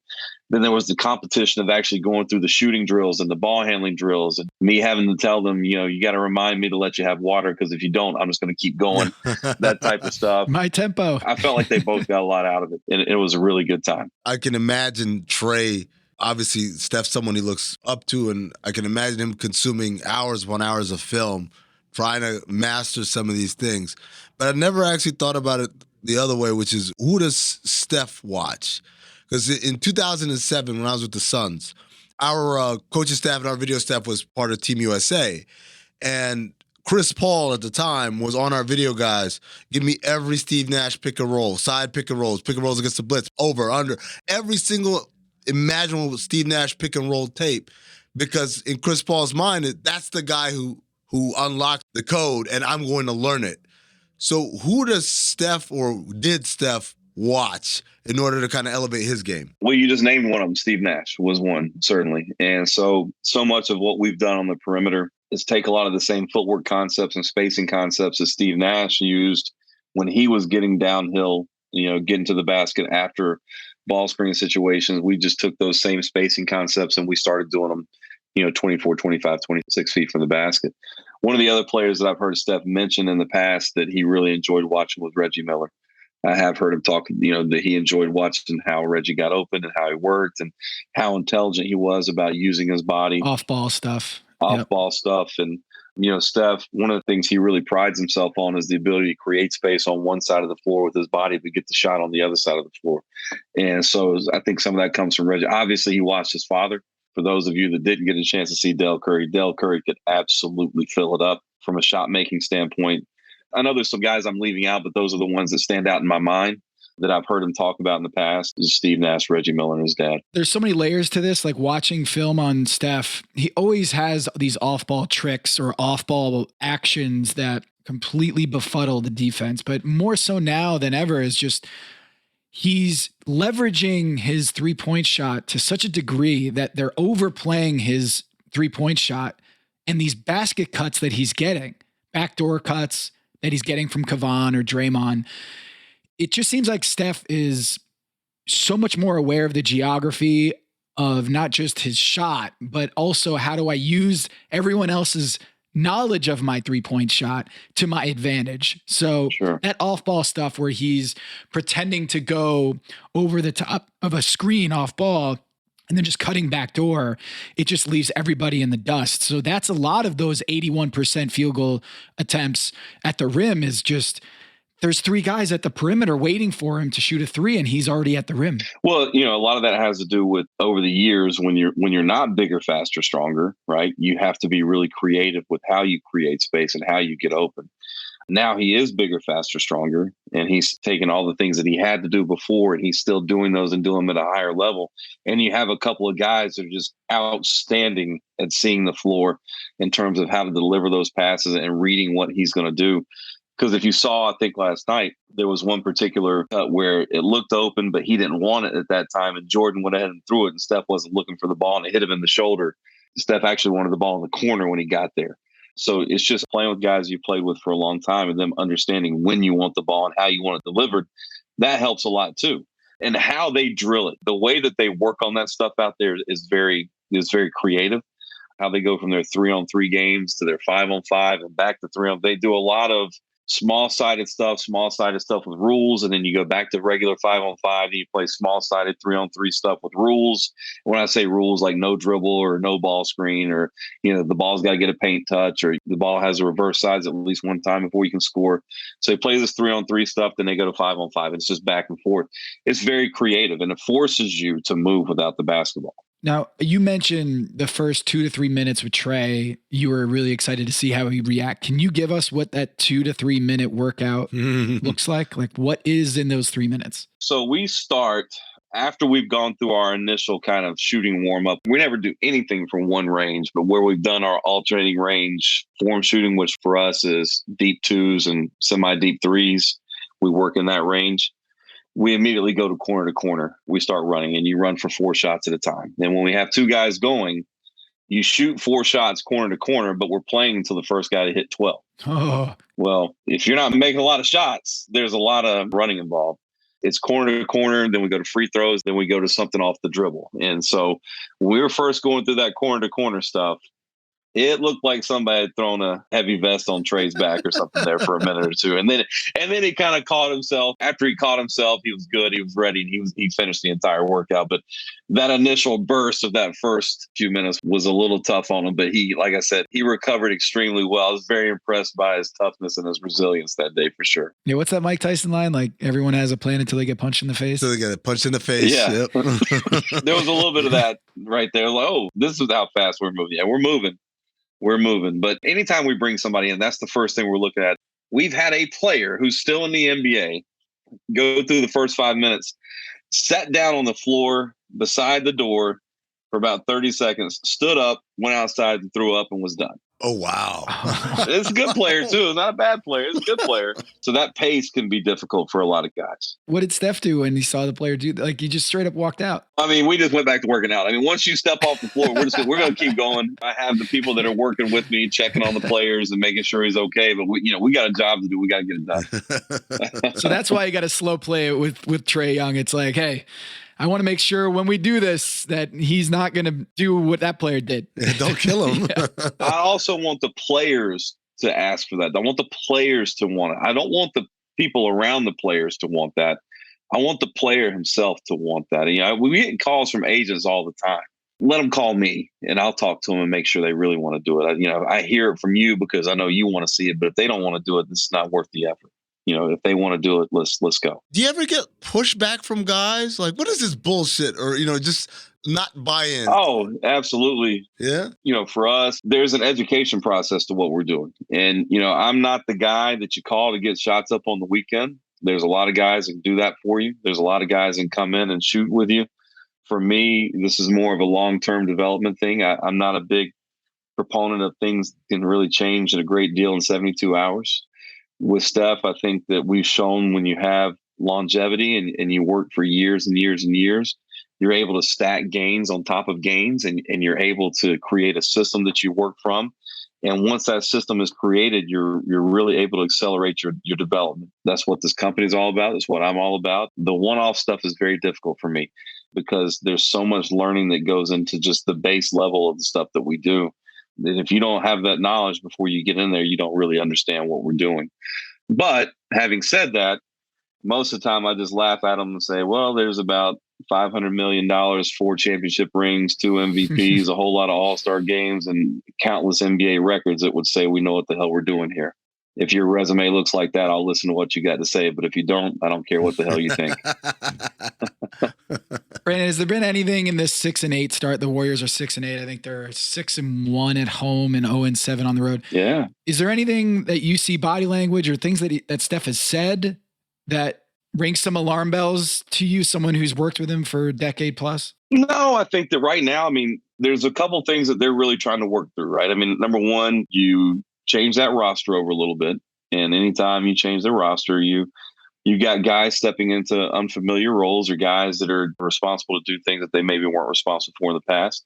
then there was the competition of actually going through the shooting drills and the ball handling drills and me having to tell them, you got to remind me to let you have water, because if you don't, I'm just going to keep going, that type of stuff. My tempo. I felt like they both got a lot out of it, and it was a really good time. I can imagine Trae, obviously Steph's someone he looks up to, and I can imagine him consuming hours upon hours of film, trying to master some of these things. But I never actually thought about it the other way, which is, who does Steph watch? Because in 2007, when I was with the Suns, our coaching staff and our video staff was part of Team USA. And Chris Paul at the time was on our video guys. Give me every Steve Nash pick and roll, side pick and rolls against the blitz, over, under, every single imaginable Steve Nash pick and roll tape. Because in Chris Paul's mind, that's the guy who unlocked the code, and I'm going to learn it. So who does Steph, or did Steph, watch in order to kind of elevate his game? Well, you just named one of them. Steve Nash was one, certainly. And so much of what we've done on the perimeter is take a lot of the same footwork concepts and spacing concepts that Steve Nash used when he was getting downhill, getting to the basket after ball screen situations. We just took those same spacing concepts and we started doing them, 24, 25, 26 feet from the basket. One of the other players that I've heard Steph mention in the past that he really enjoyed watching was Reggie Miller. I have heard him talk, that he enjoyed watching how Reggie got open and how he worked and how intelligent he was about using his body. Off-ball stuff. Off-ball stuff. And, Steph, one of the things he really prides himself on is the ability to create space on one side of the floor with his body to get the shot on the other side of the floor. And so I think some of that comes from Reggie. Obviously, he watched his father. For those of you that didn't get a chance to see Del Curry could absolutely fill it up from a shot-making standpoint. I know there's some guys I'm leaving out, but those are the ones that stand out in my mind that I've heard him talk about in the past is Steve Nash, Reggie Miller, and his dad. There's so many layers to this, like watching film on Steph. He always has these off-ball tricks or off-ball actions that completely befuddle the defense, but more so now than ever is just he's leveraging his three-point shot to such a degree that they're overplaying his three-point shot and these basket cuts that he's getting, backdoor cuts that he's getting from Kavan or Draymond. It just seems like Steph is so much more aware of the geography of not just his shot, but also how do I use everyone else's knowledge of my three-point shot to my advantage. So that off-ball stuff where he's pretending to go over the top of a screen off ball and then just cutting back door, it just leaves everybody in the dust. So that's a lot of those 81% field goal attempts at the rim is just there's three guys at the perimeter waiting for him to shoot a three, and he's already at the rim. Well, a lot of that has to do with over the years when you're not bigger, faster, stronger, right? You have to be really creative with how you create space and how you get open. Now he is bigger, faster, stronger, and he's taken all the things that he had to do before, and he's still doing those and doing them at a higher level. And you have a couple of guys that are just outstanding at seeing the floor in terms of how to deliver those passes and reading what he's going to do. Because if you saw, I think last night, there was one particular cut where it looked open, but he didn't want it at that time. And Jordan went ahead and threw it, and Steph wasn't looking for the ball, and it hit him in the shoulder. Steph actually wanted the ball in the corner when he got there. So it's just playing with guys you played with for a long time and them understanding when you want the ball and how you want it delivered. That helps a lot too. And how they drill it, the way that they work on that stuff out there is very creative. How they go from their 3-on-3 games to their 5-on-5 and back to 3-on. They do a lot of small-sided stuff with rules, and then you go back to regular 5-on-5, and you play small-sided 3-on-3 stuff with rules. When I say rules, like no dribble or no ball screen, or the ball's got to get a paint touch, or the ball has a reverse sides at least one time before you can score. So they play this 3-on-3 stuff, then they go to 5-on-5, and it's just back and forth. It's very creative, and it forces you to move without the basketball. Now, you mentioned the first 2 to 3 minutes with Trae. You were really excited to see how he react. Can you give us what that 2 to 3 minute workout looks like? Like, what is in those 3 minutes? So we start after we've gone through our initial kind of shooting warm up. We never do anything from one range, but where we've done our alternating range form shooting, which for us is deep 2s and semi-deep 3s, we work in that range. We immediately go to corner. We start running, and you run for 4 shots at a time. And when we have 2 guys going, you shoot 4 shots corner to corner, but we're playing until the first guy to hit 12. Oh. Well, if you're not making a lot of shots, there's a lot of running involved. It's corner to corner, then we go to free throws, then we go to something off the dribble. And so when we were first going through that corner to corner stuff, it looked like somebody had thrown a heavy vest on Trae's back or something there for a minute or two. And then he kind of caught himself. After he caught himself, he was good. He was ready. And he finished the entire workout. But that initial burst of that first few minutes was a little tough on him. But he, like I said, he recovered extremely well. I was very impressed by his toughness and his resilience that day for sure. Yeah, what's that Mike Tyson line? Like, everyone has a plan until they get punched in the face. So they get punched in the face. Yeah. Yep. There was a little bit of that right there. Like, oh, this is how fast we're moving. Yeah, we're moving. But anytime we bring somebody in, that's the first thing we're looking at. We've had a player who's still in the NBA go through the first 5 minutes, sat down on the floor beside the door for about 30 seconds, stood up, went outside and threw up and was done. Oh, wow. It's a good player, too. It's not a bad player. It's a good player. So that pace can be difficult for a lot of guys. What did Steph do when he saw the player do? Like, he just straight up walked out. I mean, we just went back to working out. I mean, once you step off the floor, we're going to keep going. I have the people that are working with me, checking on the players and making sure he's okay. But we got a job to do. We got to get it done. So that's why you got to slow play it with Trae Young. It's like, hey, I want to make sure when we do this that he's not going to do what that player did. Don't kill him. Yeah. I also want the players to ask for that. I want the players to want it. I don't want the people around the players to want that. I want the player himself to want that. And, we get calls from agents all the time. Let them call me, and I'll talk to them and make sure they really want to do it. I hear it from you because I know you want to see it. But if they don't want to do it, this is not worth the effort. If they want to do it, let's go. Do you ever get pushback from guys? Like, what is this bullshit? Or, just not buy in? Oh, absolutely. Yeah. For us, there's an education process to what we're doing. And, I'm not the guy that you call to get shots up on the weekend. There's a lot of guys that can do that for you. There's a lot of guys that can come in and shoot with you. For me, this is more of a long-term development thing. I'm not a big proponent of things can really change a great deal in 72 hours. With Steph, I think that we've shown when you have longevity and you work for years and years and years, you're able to stack gains on top of gains, and you're able to create a system that you work from. And once that system is created, you're really able to accelerate your development. That's what this company is all about. That's what I'm all about. The one-off stuff is very difficult for me because there's so much learning that goes into just the base level of the stuff that we do. And if you don't have that knowledge before you get in there, you don't really understand what we're doing. But having said that, most of the time I just laugh at them and say, well, there's about $500 million, 4 championship rings, 2 MVPs, a whole lot of all-star games, and countless NBA records that would say we know what the hell we're doing here. If your resume looks like that, I'll listen to what you got to say. But if you don't, I don't care what the hell you think. Brandon, has there been anything in this 6-8 start? The Warriors are 6-8. I think they're 6-1 at home and 0-7 on the road. Yeah. Is there anything that you see, body language or things that Steph has said, that rings some alarm bells to you, someone who's worked with him for a decade plus? No, I think that right now, there's a couple things that they're really trying to work through, right? Number one, you change that roster over a little bit. And anytime you change the roster, you got guys stepping into unfamiliar roles or guys that are responsible to do things that they maybe weren't responsible for in the past.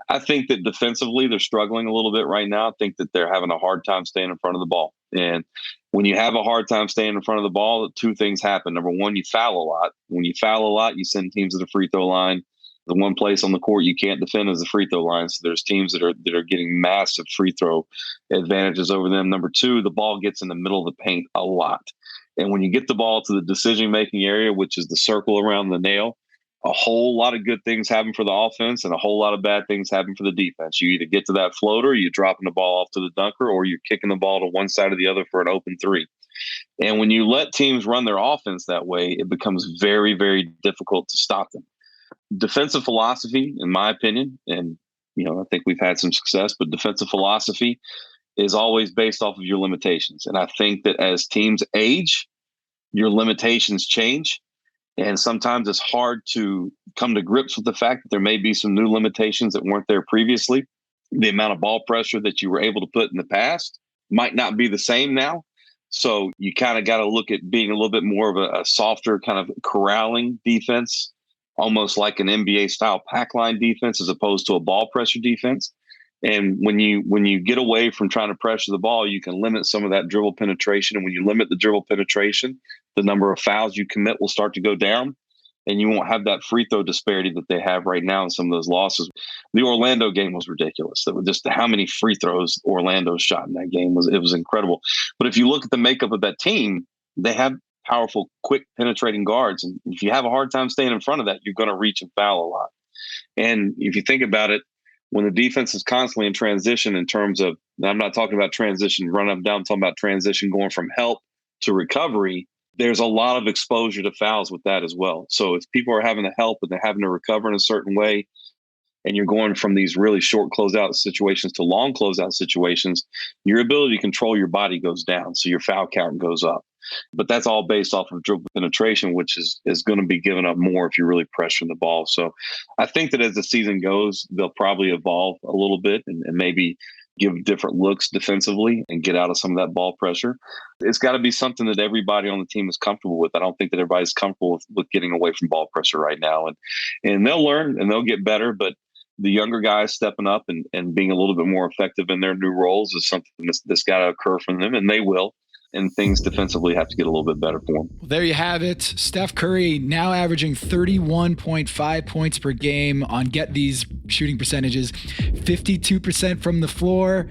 I think that defensively, they're struggling a little bit right now. I think that they're having a hard time staying in front of the ball. And when you have a hard time staying in front of the ball, 2 things happen. Number one, you foul a lot. When you foul a lot, you send teams to the free throw line. The one place on the court you can't defend is the free throw line. So there's teams that are getting massive free throw advantages over them. Number two, the ball gets in the middle of the paint a lot. And when you get the ball to the decision-making area, which is the circle around the nail, a whole lot of good things happen for the offense and a whole lot of bad things happen for the defense. You either get to that floater, you're dropping the ball off to the dunker, or you're kicking the ball to one side or the other for an open three. And when you let teams run their offense that way, it becomes very, very difficult to stop them. Defensive philosophy, in my opinion, and I think we've had some success, but defensive philosophy is always based off of your limitations. And I think that as teams age, your limitations change. And sometimes it's hard to come to grips with the fact that there may be some new limitations that weren't there previously. The amount of ball pressure that you were able to put in the past might not be the same now. So you kind of got to look at being a little bit more of a softer kind of corralling defense, almost like an NBA style pack line defense as opposed to a ball pressure defense. And when you get away from trying to pressure the ball, you can limit some of that dribble penetration. And when you limit the dribble penetration, the number of fouls you commit will start to go down, and you won't have that free throw disparity that they have right now in some of those losses. The Orlando game was ridiculous. That was just how many free throws Orlando shot in that game was incredible. But if you look at the makeup of that team, they have powerful, quick penetrating guards. And if you have a hard time staying in front of that, you're going to reach and foul a lot. And if you think about it, when the defense is constantly in transition in terms of, I'm not talking about transition run up down, I'm talking about transition going from help to recovery, there's a lot of exposure to fouls with that as well. So if people are having to help and they're having to recover in a certain way, and you're going from these really short closeout situations to long closeout situations, your ability to control your body goes down. So your foul count goes up. But that's all based off of dribble penetration, which is going to be given up more if you're really pressuring the ball. So I think that as the season goes, they'll probably evolve a little bit and maybe give different looks defensively and get out of some of that ball pressure. It's got to be something that everybody on the team is comfortable with. I don't think that everybody's comfortable with getting away from ball pressure right now. And they'll learn and they'll get better, but the younger guys stepping up and being a little bit more effective in their new roles is something that's got to occur from them, and they will. And things defensively have to get a little bit better for him. Well, there you have it. Steph Curry now averaging 31.5 points per game on get these shooting percentages, 52% from the floor,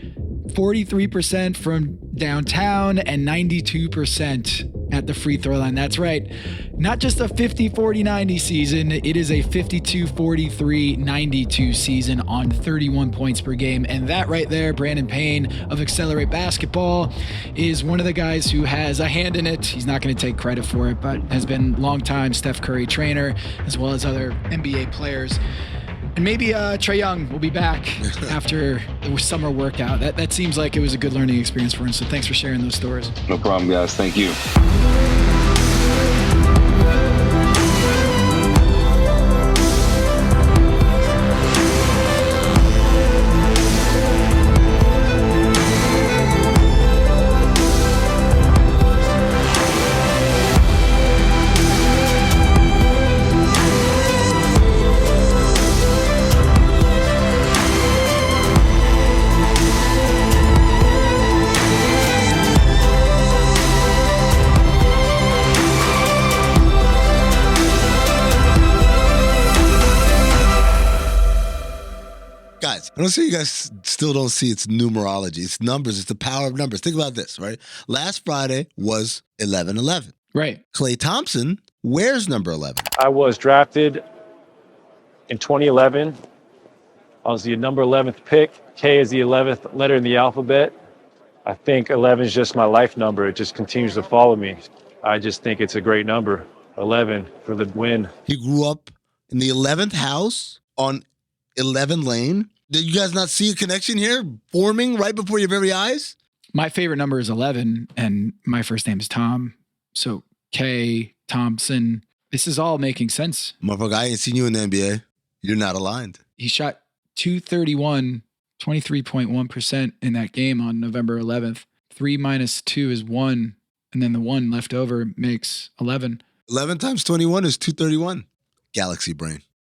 43% from downtown, and 92% at the free throw line. That's right. Not just a 50-40-90 season. It is a 52-43-92 season on 31 points per game. And that right there, Brandon Payne of Accelerate Basketball, is one of the guys who has a hand in it. He's not going to take credit for it, but has been a long-time Steph Curry trainer, as well as other NBA players. And maybe Trae Young will be back after the summer workout. That seems like it was a good learning experience for him. So thanks for sharing those stories. No problem, guys. Thank you. Guys, I don't see you guys still don't see it's numerology. It's numbers. It's the power of numbers. Think about this, right? Last Friday was 11-11. Right. Klay Thompson wears number 11. I was drafted in 2011. I was the number 11th pick. K is the 11th letter in the alphabet. I think 11 is just my life number. It just continues to follow me. I just think it's a great number, 11, for the win. He grew up in the 11th house on 11 Lane. Did you guys not see a connection here forming right before your very eyes? My favorite number is 11, and my first name is Tom. So K, Thompson. This is all making sense. Motherfucker, I ain't seen you in the NBA. You're not aligned. He shot 231, 23.1% in that game on November 11th. 3 minus 2 is 1, and then the 1 left over makes 11. 11 times 21 is 231. Galaxy brain.